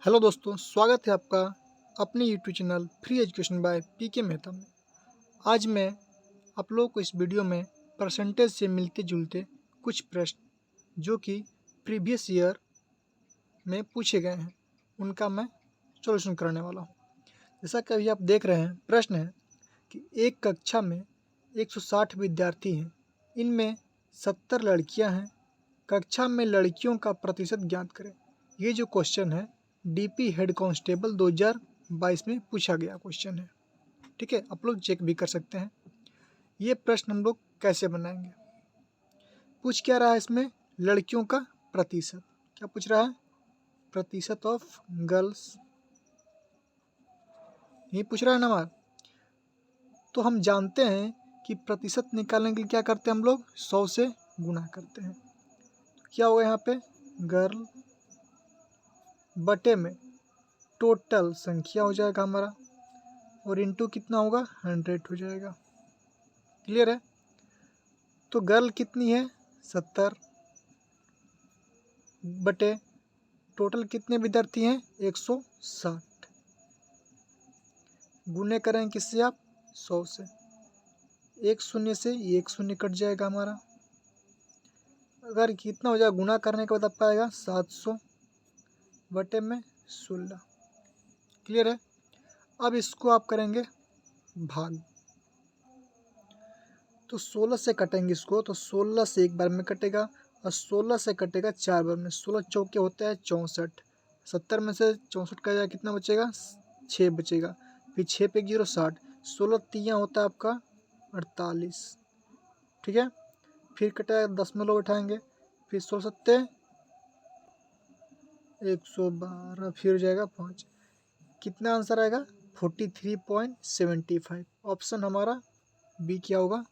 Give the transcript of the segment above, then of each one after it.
Hello दोस्तों, स्वागत है आपका अपने YouTube channel free education by PK Mehta में। आज मैं आप लोगों को इस वीडियो में परसेंटेज से मिलते जुलते कुछ प्रश्न जो कि प्रीवियस ईयर में पूछे गए हैं उनका मैं सॉल्यूशन करने वाला हूं। जैसा कि अभी आप देख रहे हैं, प्रश्न है कि एक कक्षा में 160 विद्यार्थी हैं, इनमें 70 लड़कियां हैं, कक्षा में लड़कियों का प्रतिशत ज्ञात करें। ये जो क्वेश्चन है डीपी हेड कांस्टेबल 2022 में पूछा गया क्वेश्चन है। ठीक है, आप लोग चेक भी कर सकते हैं। ये प्रश्न हम लोग कैसे बनाएंगे। पूछ क्या रहा है इसमें, लड़कियों का प्रतिशत। क्या पूछ रहा है, प्रतिशत ऑफ गर्ल्स, ये पूछ रहा है ना हमारा। तो हम जानते हैं कि प्रतिशत निकालने के लिए क्या करते हैं हम लोग, 100 से गुना करते हैं। तो क्या होगा यहाँ पे, गर्ल बटे में टोटल संख्या हो जाएगा हमारा, और इंटू कितना होगा, 100 हो जाएगा। क्लियर है। तो गर्ल कितनी है, 70 बटे टोटल कितने विद्यार्थी हैं, 160। गुने करें किससे आप, 100 से। एक शून्य से एक शून्य कट जाएगा हमारा। अगर कितना हो जाएगा, गुना करने के बाद आपका आएगा 700 बटे में 16। क्लियर है। अब इसको आप करेंगे भाग, तो 16 से कटेंगे इसको, तो 16 से एक बार में कटेगा और 16 से कटेगा 4 बार में। 16 चौके होता है 64। 70 में से 64 का जाएगा, कितना बचेगा, 6 बचेगा। फिर 6 पे 0 60, 16 तियाँ होता है आपका 48। ठीक है। फिर कटेगा 10 में लोग उठाएंगे, फिर 16 सत्ते 112, फिर हो जाएगा 5। कितना आंसर आएगा, 43.75। ऑप्शन हमारा बी क्या होगा,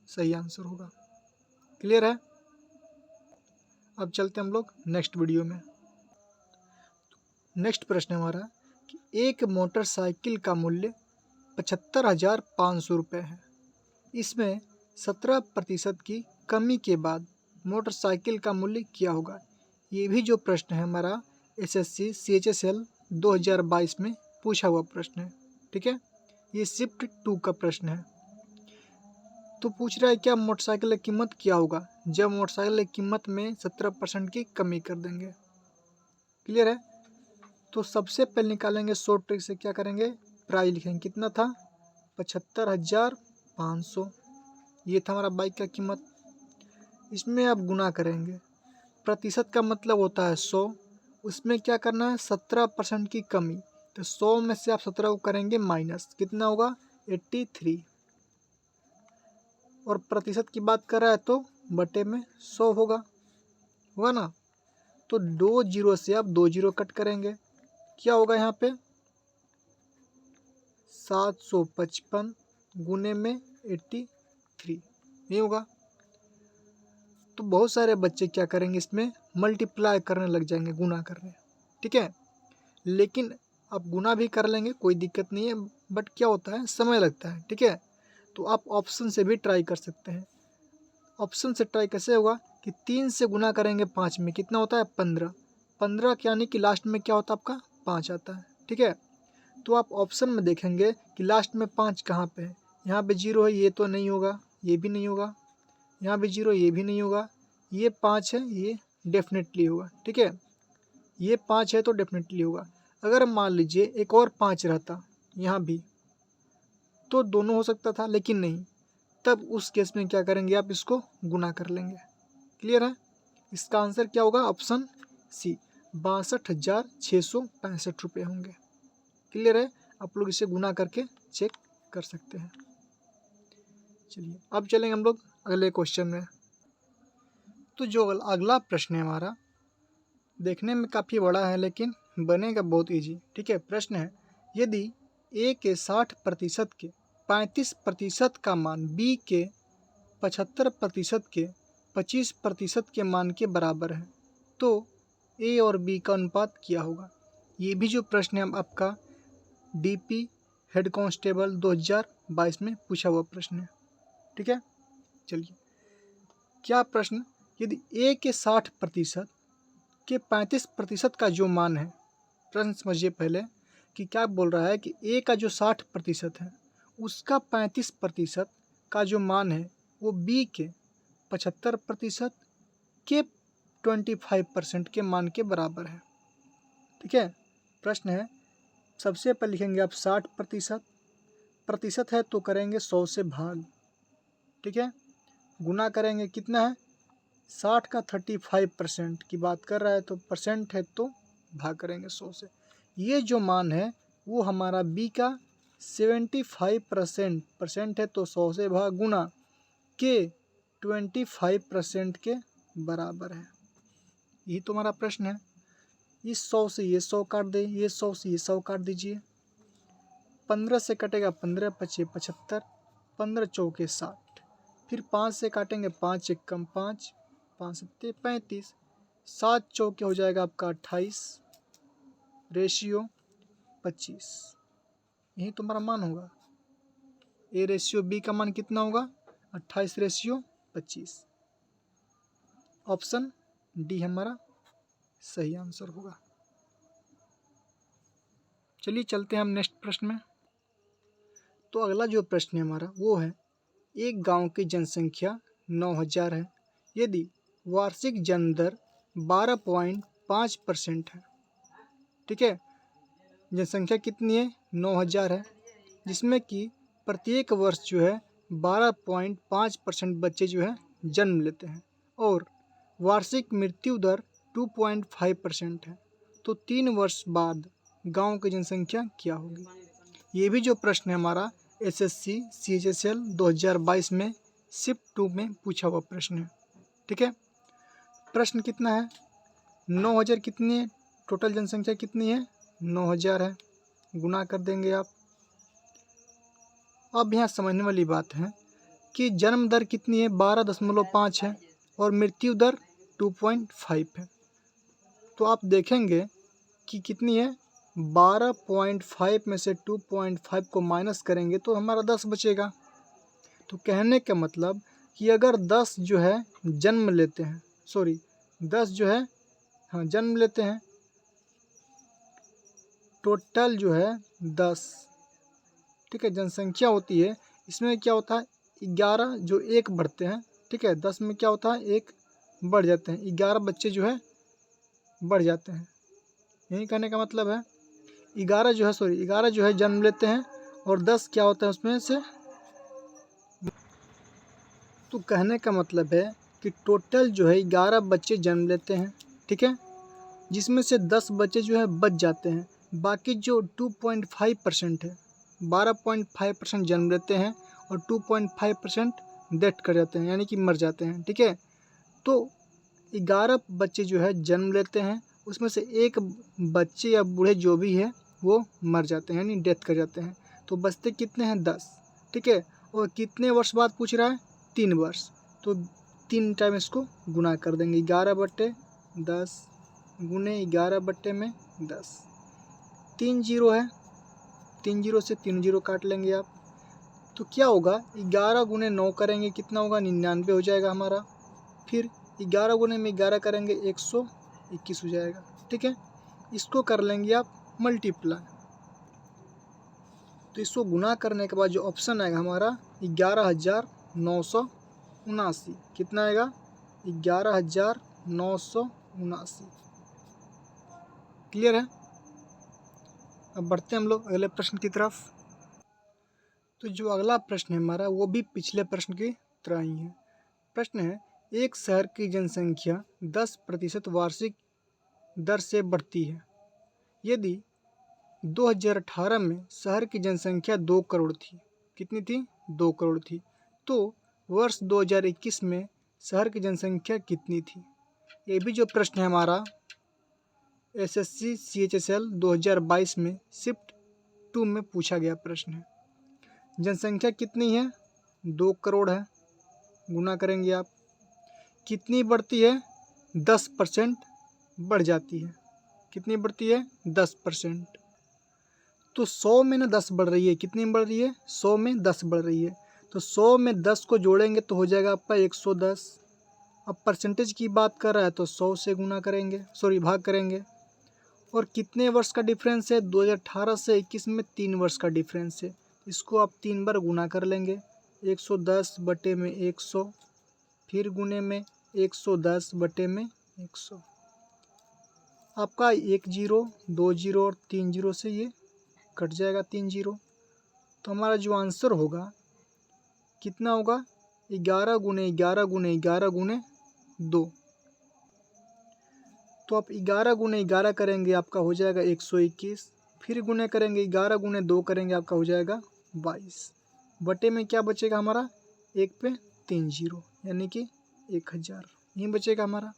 सही आंसर होगा। क्लियर है। अब चलते हम लोग नेक्स्ट वीडियो में। नेक्स्ट प्रश्न हमारा कि एक मोटरसाइकिल का मूल्य 75,500 रुपये है। इसमें 17% की कमी के बाद मोटरसाइकिल का मूल्य क्या होगा। ये भी जो प्रश्न है हमारा एसएससी CHSL 2022 में पूछा हुआ प्रश्न है। ठीक है, ये शिफ्ट 2 का प्रश्न है। तो पूछ रहा है क्या मोटरसाइकिल की कीमत क्या होगा जब मोटरसाइकिल की कीमत में 17% की कमी कर देंगे। क्लियर है। तो सबसे पहले निकालेंगे शॉर्ट ट्रिक से, क्या करेंगे, प्राइस लिखेंगे, कितना था, 75,500। ये था हमारा बाइक का कीमत। इसमें आप गुना करेंगे, प्रतिशत का मतलब होता है 100, उसमें क्या करना है, 17% की कमी। तो 100 में से आप 17 को करेंगे माइनस, कितना होगा, 83। और प्रतिशत की बात कर रहा है तो बटे में 100 होगा ना। तो 2 जीरो से आप 2 जीरो कट करेंगे, क्या होगा यहाँ पे, 755 गुने में 83, ये होगा। तो बहुत सारे बच्चे क्या करेंगे, इसमें मल्टीप्लाई करने लग जाएंगे, गुना करने। ठीक है, लेकिन आप गुना भी कर लेंगे, कोई दिक्कत नहीं है, बट क्या होता है, समय लगता है। ठीक है, तो आप ऑप्शन से भी ट्राई कर सकते हैं। ऑप्शन से ट्राई कैसे होगा कि 3 से गुना करेंगे 5 में, कितना होता है, 15। 15 यानी कि लास्ट में क्या होता है आपका, 5 आता है। ठीक है, तो आप ऑप्शन में देखेंगे कि लास्ट में 5 कहाँ पे है। यहाँ पे 0 है, ये तो नहीं होगा, ये भी नहीं होगा। यहाँ भी 0, ये भी नहीं होगा। ये 5 है, ये डेफिनेटली होगा। ठीक है, ये 5 है तो डेफिनेटली होगा। अगर मान लीजिए एक और 5 रहता यहाँ भी, तो दोनों हो सकता था, लेकिन नहीं। तब उस केस में क्या करेंगे, आप इसको गुना कर लेंगे। क्लियर है। इसका आंसर क्या होगा, ऑप्शन सी, 62,665 रुपये होंगे। क्लियर है। आप लोग इसे गुना करके चेक कर सकते हैं। चलिए अब चलेंगे हम लोग अगले क्वेश्चन में। तो जो अगला प्रश्न है हमारा, देखने में काफ़ी बड़ा है लेकिन बनेगा बहुत इजी। ठीक है, प्रश्न है, यदि ए के 60% के 35% का मान बी के 75% के 25% के मान के बराबर है तो ए और बी का अनुपात क्या होगा। ये भी जो प्रश्न है आपका डीपी हेड कांस्टेबल 2022 में पूछा हुआ प्रश्न है। ठीक है, चलिए क्या प्रश्न, यदि ए के 60% के 35% का जो मान है प्रश्न समझिए पहले कि क्या बोल रहा है कि ए का जो 60% है उसका 35% का जो मान है वो बी के 75% के 25% के मान के बराबर है। ठीक है, प्रश्न है, सबसे पहले लिखेंगे आप 60%, प्रतिशत है तो करेंगे 100 से भाग। ठीक है, गुना करेंगे, कितना है 60 का 35% की बात कर रहा है तो परसेंट है तो भाग करेंगे 100 से। ये जो मान है वो हमारा बी का 75% परसेंट है तो 100 से भाग गुना के 25% के बराबर है। यही तो हमारा प्रश्न है। इस 100 से ये 100 काट दे, ये 100 से ये 100 काट दीजिए। 15 से कटेगा 15, 25 75, 15 चौके 60, फिर 5 से काटेंगे 5 एक कम 5, 5 सत्ते 35, 7 चौके हो जाएगा आपका 28, रेशियो 25। यही तुम्हारा मान होगा। ए रेशियो बी का मान कितना होगा 28 रेशियो 25। ऑप्शन डी हमारा सही आंसर होगा। चलिए चलते हैं हम नेक्स्ट प्रश्न में। तो अगला जो प्रश्न है हमारा वो है, एक गांव की जनसंख्या 9000 है यदि वार्षिक जन्म दर 12.5% है। ठीक है, जनसंख्या कितनी है 9000 है, जिसमें कि प्रत्येक वर्ष जो है 12.5% बच्चे जो है जन्म लेते हैं और वार्षिक मृत्यु दर 2.5% है। तो 3 वर्ष बाद गांव की जनसंख्या क्या होगी? ये भी जो प्रश्न है हमारा एसएससी सीएचएसएल 2022 में शिफ्ट 2 में पूछा हुआ प्रश्न है। ठीक है, प्रश्न कितना है 9000 कितनी है, टोटल जनसंख्या कितनी है 9000 है, गुना कर देंगे आप। अब यहाँ समझने वाली बात है कि जन्म दर कितनी है 12.5 है और मृत्यु दर 2.5 है। तो आप देखेंगे कि कितनी है 12.5 में से 2.5 को माइनस करेंगे तो हमारा 10 बचेगा। तो कहने का मतलब कि अगर 10 जो है जन्म लेते हैं, 10 जो है हाँ जन्म लेते हैं, टोटल जो है 10, ठीक है, जनसंख्या होती है, इसमें क्या होता है 11 जो एक बढ़ते हैं। ठीक है, 10 में क्या होता है एक बढ़ जाते हैं, 11 बच्चे जो है बढ़ जाते हैं। यही कहने का मतलब है 11 जो है जन्म लेते हैं और 10 क्या होता है उसमें से। तो कहने का मतलब है कि टोटल जो है 11 बच्चे जन्म लेते हैं। ठीक है, जिसमें से 10 बच्चे जो है बच जाते हैं, बाकी जो 2.5% है 12.5% जन्म लेते हैं और 2.5% डेथ कर जाते हैं यानी कि मर जाते हैं। ठीक है, तो 11 बच्चे जो है जन्म लेते हैं, उसमें से एक बच्चे या बूढ़े जो भी है वो मर जाते हैं यानी डेथ कर जाते हैं। तो बचते कितने हैं 10। ठीक है, और कितने वर्ष बाद पूछ रहा है 3 वर्ष, तो 3 टाइम इसको गुना कर देंगे, 11/10 गुने 11/10, 3 जीरो है, 3 जीरो से 3 जीरो काट लेंगे आप। तो क्या होगा 11 गुने 9 करेंगे कितना होगा 99 हो जाएगा हमारा। फिर 11 गुने में 11 करेंगे 121 हो जाएगा। ठीक है, इसको कर लेंगे आप मल्टीप्लाई। तो इसको गुना करने के बाद जो ऑप्शन आएगा हमारा 11,979, कितना आएगा 11,979। क्लियर है? अब बढ़ते हैं हम लोग अगले प्रश्न की तरफ। तो जो अगला प्रश्न है हमारा वो भी पिछले प्रश्न की तरह ही है। प्रश्न है, एक शहर की जनसंख्या 10% वार्षिक दर से बढ़ती है यदि 2018 में शहर की जनसंख्या 2 करोड़ थी। कितनी थी 2 करोड़ थी। तो वर्ष 2021 में शहर की जनसंख्या कितनी थी? ये भी जो प्रश्न है हमारा एसएससी सीएचएसएल 2022 में शिफ्ट 2 में पूछा गया प्रश्न है। जनसंख्या कितनी है 2 करोड़ है, गुना करेंगे आप, कितनी बढ़ती है 10% बढ़ जाती है। कितनी बढ़ती है 10%। तो 100 में ना 10 बढ़ रही है, कितनी बढ़ रही है 100 में 10 बढ़ रही है। तो 100 में 10 को जोड़ेंगे तो हो जाएगा आपका 110। अब परसेंटेज की बात कर रहा है तो 100 से गुना करेंगे, भाग करेंगे, और कितने वर्ष का डिफरेंस है? 2018 से 21 में 3 वर्ष का डिफरेंस है। इसको आप 3 बार गुना कर लेंगे। 110 बटे में 100, फिर गुने में 110 बटे में 100। आपका 1 जीरो, 2 जीरो और 3 जीरो से ये कट जाएगा 3 जीरो। तो हमारा जो आंसर होगा कितना होगा? 11 गुने 11 गुने 11 गुने 2। तो आप 11 गुने 11 करेंगे आपका हो जाएगा 121। फिर गुने करेंगे 11 गुने 2 करेंगे आपका हो जाएगा 22। बटे में क्या बचेगा हमारा? 1 पे 3 जीरो यानी कि 1000 यही बचेगा हमारा।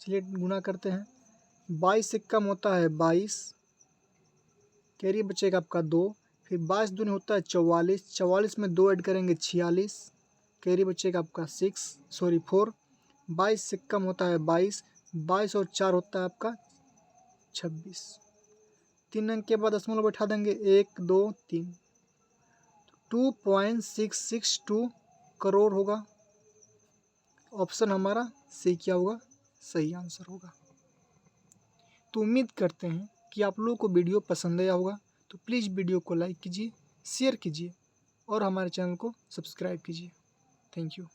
चलिए गुना करते हैं। 22 से कम होता है 22, कैरी बचेगा आपका 2। फिर 22 दूनी होता है 44, 44 में 2 ऐड करेंगे 46, कैरी बचेगा आपका 4। 22 से कम होता है 22, 22 और 4 होता है आपका 26। 3 अंक के बाद दशमलव बैठा देंगे 1 2 3। 2.662 करोड़ होगा। ऑप्शन हमारा सी क्या होगा? सही आंसर होगा। तो उम्मीद करते हैं कि आप लोगों को वीडियो पसंद आया होगा। तो प्लीज़ वीडियो को लाइक कीजिए, शेयर कीजिए और हमारे चैनल को सब्सक्राइब कीजिए। Thank you.